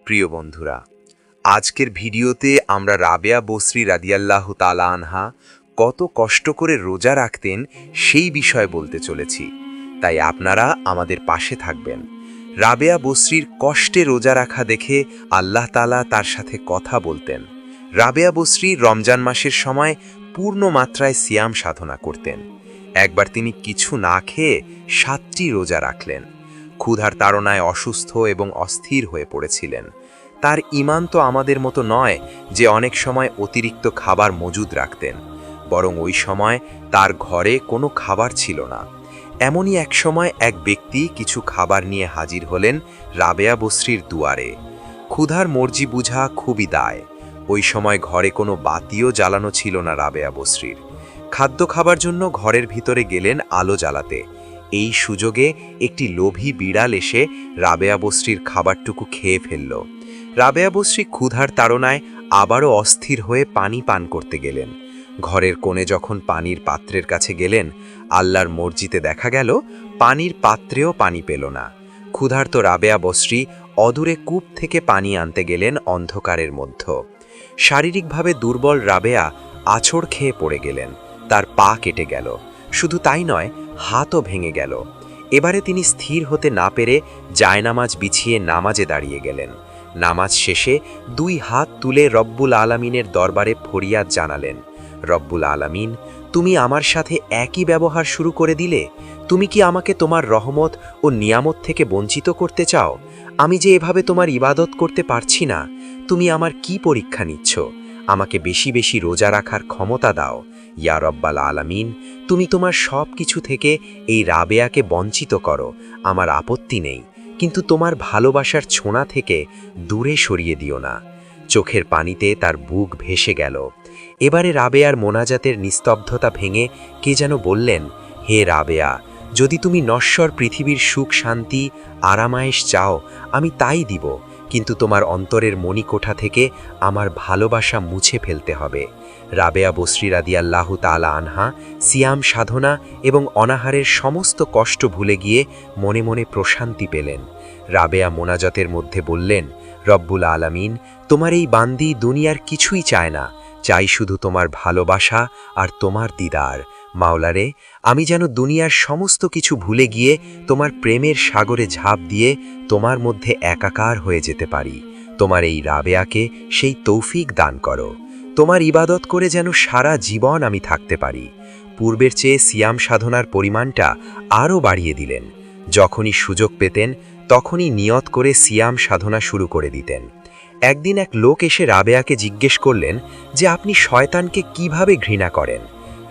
প্রিয় বন্ধুরা, আজকের ভিডিওতে আমরা রাবেয়া বসরি রাদিয়াল্লাহু তাআলা আনহা কত কষ্ট করে রোজা রাখতেন সেই বিষয়ে বলতে চলেছি। তাই আপনারা আমাদের পাশে থাকবেন। রাবেয়া বসরির কষ্টে রোজা রাখা দেখে আল্লাহ তাআলা তার সাথে কথা বলতেন। রাবেয়া বসরি রমজান মাসের সময় পূর্ণ মাত্রায় সিয়াম সাধনা করতেন। একবার তিনি কিছু না খেয়ে 7টি রোজা রাখলেন। ক্ষুধার তাড়নায় অসুস্থ এবং অস্থির হয়ে পড়েছিলেন। তার ঈমান তো আমাদের মতো নয় যে অনেক সময় অতিরিক্ত খাবার মজুদ রাখতেন, বরং ওই সময় তার ঘরে কোনো খাবার ছিল না। এমনই এক সময় এক ব্যক্তি কিছু খাবার নিয়ে হাজির হলেন রাবেয়া বসরির দুয়ারে। ক্ষুধার মর্জি বুঝা খুবই দায়। ওই সময় ঘরে কোনো বাতিও জ্বালানো ছিল না রাবেয়া বসরির। খাদ্য খাবার জন্য ঘরের ভিতরে গেলেন আলো জ্বালাতে। এই সুযোগে একটি লোভী বিড়াল এসে রাবেয়া বসরির খাবারটুকু খেয়ে ফেলল। রাবেয়া বসরি ক্ষুধার তাড়নায় আবারও অস্থির হয়ে পানি পান করতে গেলেন। ঘরের কোণে যখন পানির পাত্রের কাছে গেলেন, আল্লাহর মর্জিতে দেখা গেল পানির পাত্রেও পানি পেল না। ক্ষুধার্ত রাবেয়া বসরি অদূরে কূপ থেকে পানি আনতে গেলেন অন্ধকারের মধ্যে। শারীরিকভাবে দুর্বল রাবেয়া আছড় খেয়ে পড়ে গেলেন। তার পা কেটে গেল। শুধু তাই নয়, হাতও ভেঙে গেল। এবারে তিনি স্থির হতে না পেরে জায়নামাজ বিছিয়ে নামাজে দাঁড়িয়ে গেলেন। নামাজ শেষে 2 হাত তুলে রব্বুল আলামিনের দরবারে ফরিয়াদ জানালেন, রব্বুল আলামিন, তুমি আমার সাথে একই ব্যবহার শুরু করে দিলে। তুমি কি আমাকে তোমার রহমত ও নিয়ামত থেকে বঞ্চিত করতে চাও? আমি যে এভাবে তোমার ইবাদত করতে পারছি না। তুমি আমার কি পরীক্ষা নিচ্ছ? আমাকে বেশি বেশি রোজা রাখার ক্ষমতা দাও। ইয়া রব্বাল আলামিন, তুমি তোমার সব কিছু থেকে এই রাবেয়াকে বঞ্চিত করো, আমার আপত্তি নেই, কিন্তু তোমার ভালোবাসার ছোঁয়া থেকে দূরে সরিয়ে দিও না। চোখের পানিতে তার বুক ভেসে গেল। এবারে রাবেয়ার মোনাজাতের নিস্তব্ধতা ভেঙে কে যেন বললেন, হে রাবেয়া, যদি তুমি নশ্বর পৃথিবীর সুখ শান্তি আরামায়েশ চাও, আমি তাই দিব, কিন্তু তোমার অন্তরের মণিকোঠা থেকে আমার ভালোবাসা মুছে ফেলতে হবে। রাবেয়া বসরি রাদিয়াল্লাহু তাআলা আনহা সিয়াম সাধনা এবং অনাহারের সমস্ত কষ্ট ভুলে গিয়ে মনে মনে প্রশান্তি পেলেন। রাবেয়া মোনাজাতের মধ্যে বললেন, রব্বুল আলামিন, তোমার এই বান্দি দুনিয়ার কিছুই চায় না, চাই শুধু তোমার ভালোবাসা আর তোমার দিদার। মাওলারে, আমি যেন দুনিয়ার সমস্ত কিছু ভুলে গিয়ে তোমার প্রেমের সাগরে ঝাঁপ দিয়ে তোমার মধ্যে একাকার হয়ে যেতে পারি। তোমার এই রাবেয়াকে সেই তৌফিক দান করো। তোমার ইবাদত করে যেন সারা জীবন আমি থাকতে পারি। পূর্বের চেয়ে সিয়াম সাধনার পরিমাণটা আরও বাড়িয়ে দিলেন। যখনই সুযোগ পেতেন তখনই নিয়ত করে সিয়াম সাধনা শুরু করে দিতেন। একদিন এক লোক এসে রাবেয়াকে জিজ্ঞেস করলেন যে আপনি শয়তানকে কিভাবে ঘৃণা করেন?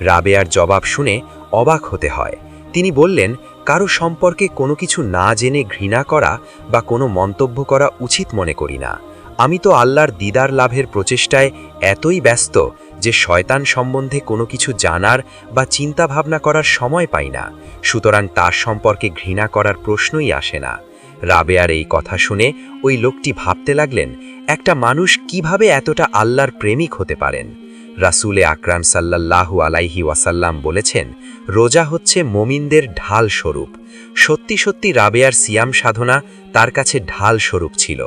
রাবেয়ার জবাব শুনে অবাক হতে হয়। তিনি বললেন, কারো সম্পর্কে কোনো কিছু না জেনে ঘৃণা করা বা কোনো মন্তব্য করা উচিত মনে করি না। আমি তো আল্লাহর দিদার লাভের প্রচেষ্টায় এতই ব্যস্ত যে শয়তান সম্বন্ধে কোনো কিছু জানার বা চিন্তা ভাবনা করার সময় পাই না। সুতরাং তার সম্পর্কে ঘৃণা করার প্রশ্নই আসে না। রাবেয়ার এই কথা শুনে ওই লোকটি ভাবতে লাগলেন, একটা মানুষ কিভাবে এতটা আল্লাহর প্রেমিক হতে পারেন? রাসূলে আকরাম সাল্লাল্লাহু আলাইহি ওয়াসাল্লাম বলেছেন, রোজা হচ্ছে মুমিনদের ঢাল স্বরূপ। সত্যি সত্যি রাবেয়ার সিয়াম সাধনা তার কাছে ঢাল স্বরূপ ছিল।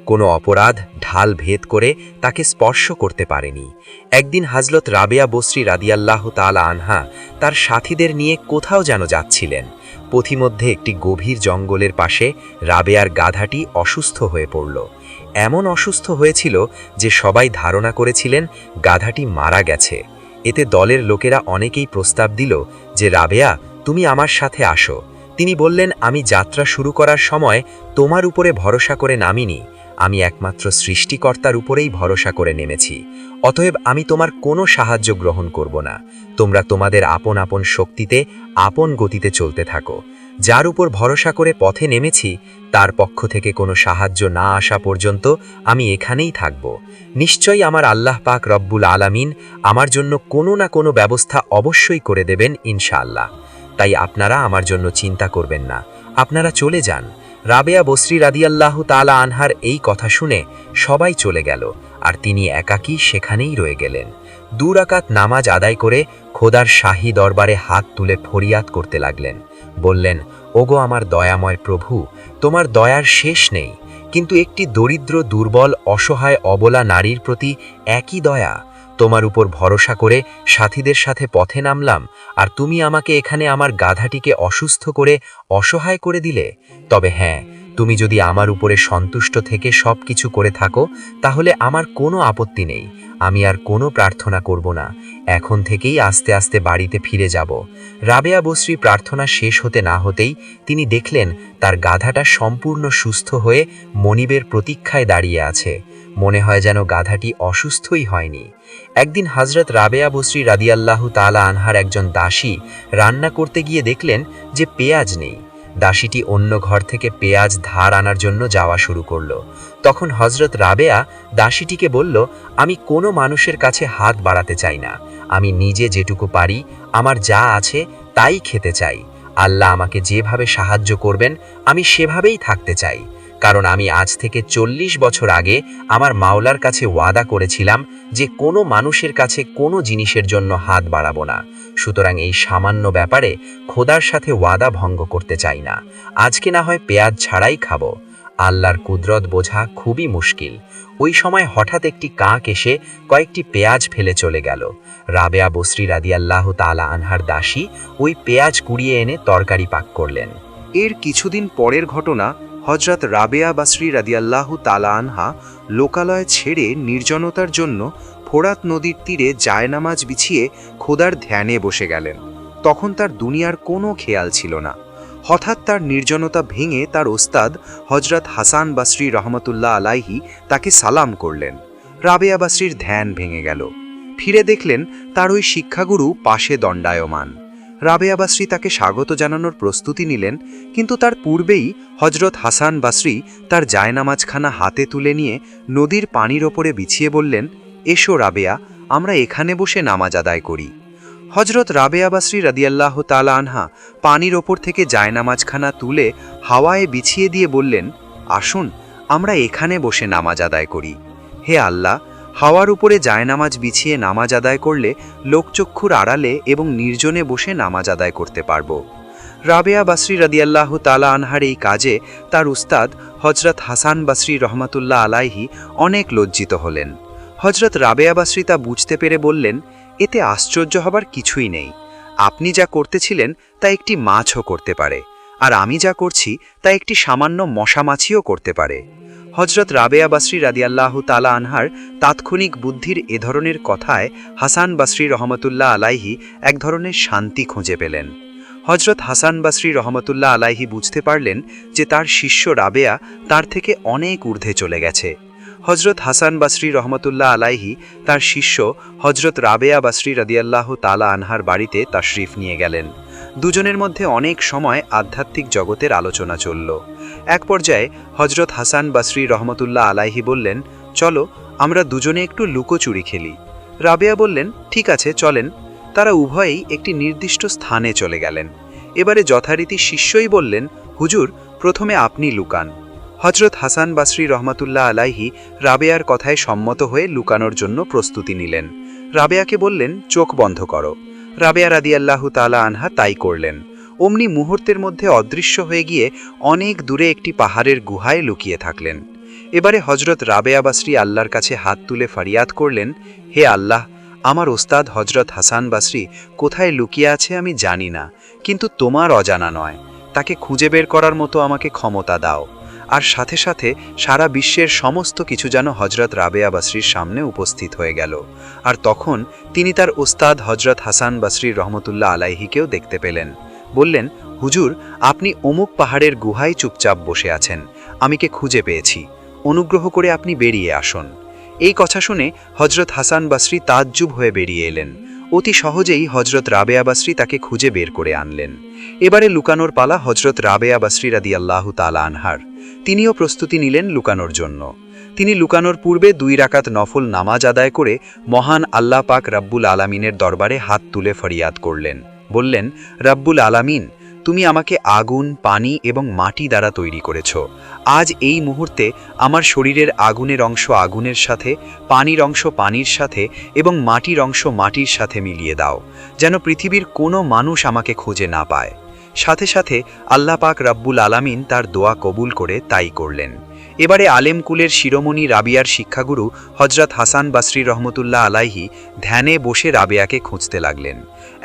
কোনো অপরাধ ঢাল ভেদ করে তাকে স্পর্শ করতে পারেনি। একদিন হযরত রাবেয়া বসরি রাদিয়াল্লাহু তাআলা আনহা তার সাথীদের নিয়ে কোথাও যেন যাচ্ছিলেন। পথিমধ্যে একটি গভীর জঙ্গলের পাশে রাবেয়ার গাধাটি অসুস্থ হয়ে পড়ল। এমন অসুস্থ হয়েছিল যে সবাই ধারণা করেছিলেন গাধাটি মারা গেছে। এতে দলের লোকেরা অনেকেই প্রস্তাব দিল যে রাবেয়া, তুমি আমার সাথে আসো। তিনি বললেন, আমি যাত্রা শুরু করার সময় তোমার উপরে ভরসা করে নামিনি, আমি একমাত্র সৃষ্টিকর্তার উপরেই ভরসা করে নেমেছি। অতএব আমি তোমার কোনো সাহায্য গ্রহণ করব না। তোমরা তোমাদের আপন আপন শক্তিতে আপন গতিতে চলতে থাকো। যার উপর ভরসা করে পথে নেমেছি তার পক্ষ থেকে কোনো সাহায্য না আসা পর্যন্ত আমি এখানেই থাকব। নিশ্চয়ই আমার আল্লাহ পাক রব্বুল আলামিন আমার জন্য কোনো না কোনো ব্যবস্থা অবশ্যই করে দেবেন ইনশাআল্লাহ। তাই আপনারা আমার জন্য চিন্তা করবেন না, আপনারা চলে যান। রাবেয়া বসরি রাদিয়াল্লাহু তাআলা আনহার এই কথা শুনে সবাই চলে গেল, আর তিনি একাকী সেখানেই রয়ে গেলেন। 2 রাকাত নামাজ আদায় করে খোদার শাহী দরবারে হাত তুলে ফরিয়াদ করতে লাগলেন। বললেন, ওগো আমার দয়াময় প্রভু, তোমার দয়ার শেষ নেই। কিন্তু একটি দরিদ্র, দুর্বল, অসহায়, অবলা নারীর প্রতি একই দয়া। তোমার উপর ভরসা করে সাথীদের সাথে পথে নামলাম, আর তুমি আমাকে এখানে আমার গাধাটিকে অসুস্থ করে অসহায় করে দিলে। তবে হ্যাঁ, তুমি যদি আমার উপরে সন্তুষ্ট থেকে সব কিছু করে থাকো, তাহলে আমার কোনো আপত্তি নেই। আমি আর কোনো প্রার্থনা করব না। এখন থেকেই আস্তে আস্তে বাড়িতে ফিরে যাব। রাবেয়া বসরি প্রার্থনা শেষ হতে না হতেই তিনি দেখলেন তার গাধাটা সম্পূর্ণ সুস্থ হয়ে মনিবের প্রতীক্ষায় দাঁড়িয়ে আছে। মনে হয় যেন গাধাটি অসুস্থই হয়নি। একদিন হযরত রাবেয়া বসরি রাদিয়াল্লাহু তাআলা আনহার একজন দাসী রান্না করতে গিয়ে দেখলেন যে পেঁয়াজ নেই। দাসীটি অন্য ঘর থেকে পেঁয়াজ ধার আনার জন্য যাওয়া শুরু করল। তখন হযরত রাবেয়া দাসীটিকে বলল, আমি কোনো মানুষের কাছে হাত বাড়াতে চাই না। আমি নিজে যেটুকু পারি, আমার যা আছে তাই খেতে চাই। আল্লাহ আমাকে যেভাবে সাহায্য করবেন আমি সেভাবেই থাকতে চাই। কারণ আমি আজ থেকে 40 বছর আগে আমার মাওলার কাছে ওয়াদা করেছিলাম যে কোনো মানুষের কাছে কোনো জিনিসের জন্য হাত বাড়াবো না। সুতরাং এই সামান্য ব্যাপারে খোদার সাথে ওয়াদা ভঙ্গ করতে চাই না। আজকে না হয় পেঁয়াজ ছাড়াই খাবো। আল্লাহর কুদরত বোঝা খুবই মুশকিল। ওই সময় হঠাৎ একটি কাক এসে কয়েকটি পেঁয়াজ ফেলে চলে গেল। রাবেয়া বসরি রাদিয়াল্লাহু তাআলা আনহার দাসী ওই পেঁয়াজ কুড়িয়ে এনে তরকারি পাক করলেন। এর কিছুদিন পরের ঘটনা, হযরত রাবেয়া বসরি রাদিয়াল্লাহু তাআলা আনহা লোকালয় ছেড়ে নির্জনতার জন্য ফোরাত নদীর তীরে জায়নামাজ বিছিয়ে খোদার ধ্যানে বসে গেলেন। তখন তার দুনিয়ার কোনো খেয়াল ছিল না। হঠাৎ তার নির্জনতা ভেঙে তার ওস্তাদ হযরত হাসান বসরি রহমতুল্লাহ আলাইহি তাকে সালাম করলেন। রাবেয়া বসরির ধ্যান ভেঙে গেল। ফিরে দেখলেন তার ওই শিক্ষাগুরু পাশে দণ্ডায়মান। রাবেয়া বসরি তাকে স্বাগত জানানোর প্রস্তুতি নিলেন, কিন্তু তার পূর্বেই হযরত হাসান বসরি তার জায়নামাজখানা হাতে তুলে নিয়ে নদীর পানির ওপরে বিছিয়ে বললেন, এসো রাবেয়া, আমরা এখানে বসে নামাজ আদায় করি। হযরত রাবেয়া বসরি রাদিয়াল্লাহু তাআলা আনহা পানির ওপর থেকে জায়নামাজখানা তুলে হাওয়ায় বিছিয়ে দিয়ে বললেন, আসুন আমরা এখানে বসে নামাজ আদায় করি। হে আল্লাহ, হাওয়ার উপরে জায়নামাজ বিছিয়ে নামাজ আদায় করলে লোকচক্ষুর আড়ালে এবং নির্জনে বসে নামাজ আদায় করতে পারব। রাবেয়া বসরি রাদিয়াল্লাহু তাআলা আনহার এই কাজে তার উস্তাদ হযরত হাসান বসরি রহমতুল্লাহ আলাইহি অনেক লজ্জিত হলেন। হযরত রাবেয়া বসরি তা বুঝতে পেরে বললেন, এতে আশ্চর্য হবার কিছুই নেই। আপনি যা করতেছিলেন তা একটি মাছও করতে পারে, আর আমি যা করছি তা একটি সামান্য মশামাছিও করতে পারে। হযরত রাবেয়া বসরি রাদিয়াল্লাহু তাআলা আনহার তাৎক্ষণিক বুদ্ধির এ ধরনের কথায় হাসান বসরি রহমতুল্লাহ আলাইহি এক ধরনের শান্তি খুঁজে পেলেন। হযরত হাসান বসরি রহমতুল্লাহ আলাইহি বুঝতে পারলেন যে তার শিষ্য রাবেয়া তার থেকে অনেক ঊর্ধ্বে চলে গেছে। হযরত হাসান বসরি রহমতুল্লাহ আলাইহি তার শিষ্য হযরত রাবেয়া বসরি রাদিয়াল্লাহু তাআলা আনহার বাড়িতে তাশরিফ নিয়ে গেলেন। দুজনের মধ্যে অনেক সময় আধ্যাত্মিক জগতের আলোচনা চলল। এক পর্যায়ে হযরত হাসান বসরি রহমতুল্লাহ আলাইহি বললেন, চলো আমরা দুজনে একটু লুকোচুরি খেলি। রাবেয়া বললেন, ঠিক আছে চলেন। তারা উভয়েই একটি নির্দিষ্ট স্থানে চলে গেলেন। এবারে যথারীতি শিষ্যই বললেন, হুজুর প্রথমে আপনি লুকান। হযরত হাসান বসরি রহমতুল্লাহ আলাইহি রাবেয়ার কথায় সম্মত হয়ে লুকানোর জন্য প্রস্তুতি নিলেন। রাবেয়াকে বললেন, চোখ বন্ধ করো। রাবেয়া রাদিয়াল্লাহু তাআলা আনহা তাই করলেন। অমনি মুহূর্তের মধ্যে অদৃশ্য হয়ে গিয়ে অনেক দূরে একটি পাহাড়ের গুহায় লুকিয়ে থাকলেন। এবারে হযরত রাবেয়া বসরি আল্লাহর কাছে হাত তুলে ফরিয়াদ করলেন, হে আল্লাহ, আমার ওস্তাদ হযরত হাসান বসরি কোথায় লুকিয়ে আছে আমি জানি না, কিন্তু তোমার অজানা নয়। তাকে খুঁজে বের করার মতো আমাকে ক্ষমতা দাও। আর সাথে সাথে সারা বিশ্বের সমস্ত কিছু যেন হযরত রাবেয়া বসরির সামনে উপস্থিত হয়ে গেল। আর তখন তিনি তার ওস্তাদ হযরত হাসান বসরি রহমতুল্লাহ আলাইহিকেও দেখতে পেলেন। বললেন, হুজুর আপনি অমুক পাহাড়ের গুহায় চুপচাপ বসে আছেন, আমিকে খুঁজে পেয়েছি, অনুগ্রহ করে আপনি বেরিয়ে আসুন। এই কথা শুনে হযরত হাসান বসরি তাজ্জুব হয়ে বেরিয়ে এলেন। অতি সহজেই হযরত রাবেয়া বসরি তাকে খুঁজে বের করে আনলেন। এবারে লুকানোর পালা হযরত রাবেয়া বসরি রাদিয়াল্লাহু তাআলা আনহার। তিনিও প্রস্তুতি নিলেন লুকানোর জন্য। তিনি লুকানোর পূর্বে 2 রাকাত নফল নামাজ আদায় করে মহান আল্লাহ পাক রব্বুল আলামিনের দরবারে হাত তুলে ফরিয়াদ করলেন। বললেন, রব্বুল আলামিন, তুমি আমাকে আগুন, পানি এবং মাটি দ্বারা তৈরি করেছ। আজ এই মুহূর্তে আমার শরীরের আগুনের অংশ আগুনের সাথে, পানির অংশ পানির সাথে এবং মাটির অংশ মাটির সাথে মিলিয়ে দাও, যেন পৃথিবীর কোনো মানুষ আমাকে খুঁজে না পায়। সাথে সাথে আল্লাহ পাক রব্বুল আলামিন তার দোয়া কবুল করে তাই করলেন। এবারে আলেমকুলের শিরোমণি রাবিয়ার শিক্ষাগুরু হজরত হাসান বাসরি রহমতুল্লাহ আলাইহি ধ্যানে বসে রাবেয়াকে খুঁজতে লাগলেন।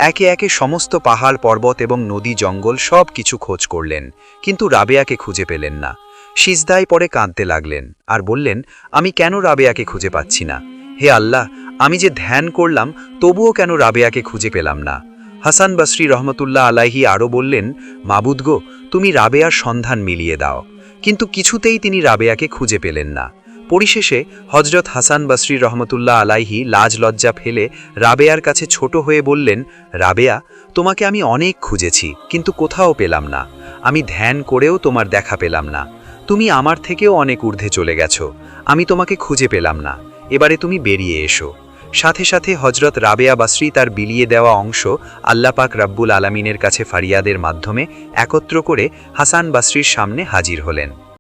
একে একে সমস্ত পাহাড় পর্বত এবং নদী জঙ্গল সব কিছু খোঁজ করলেন, কিন্তু রাবেয়াকে খুঁজে পেলেন না। সিজদায় পড়ে কাঁদতে লাগলেন আর বললেন, আমি কেন রাবেয়াকে খুঁজে পাচ্ছি না? হে আল্লাহ, আমি যে ধ্যান করলাম তবুও কেন রাবেয়াকে খুঁজে পেলাম না? হাসান বাসরি রহমতুল্লাহ আলাইহি আরও বললেন, মাবুদ গো, তুমি রাবেয়ার সন্ধান মিলিয়ে দাও। কিন্তু কিছুতেই তিনি রাবেয়াকে খুঁজে পেলেন না। পরিশেষে হজরত হাসান বাসরি রহমতুল্লাহ আলাইহি লাজ লজ্জা ফেলে রাবেয়ার কাছে ছোট হয়ে বললেন, রাবেয়া, তোমাকে আমি অনেক খুঁজেছি কিন্তু কোথাও পেলাম না। আমি ধ্যান করেও তোমার দেখা পেলাম না। তুমি আমার থেকেও অনেক ঊর্ধ্বে চলে গেছো। আমি তোমাকে খুঁজে পেলাম না। এবারে তুমি বেরিয়ে এসো। সাথে সাথে হজরত রাবেয়া বাসরি তার বিলিয়ে দেওয়া অংশ আল্লাহ পাক রাব্বুল আলামিনের কাছে ফারিয়াদের মাধ্যমে একত্র করে হাসান বাসরির সামনে হাজির হলেন।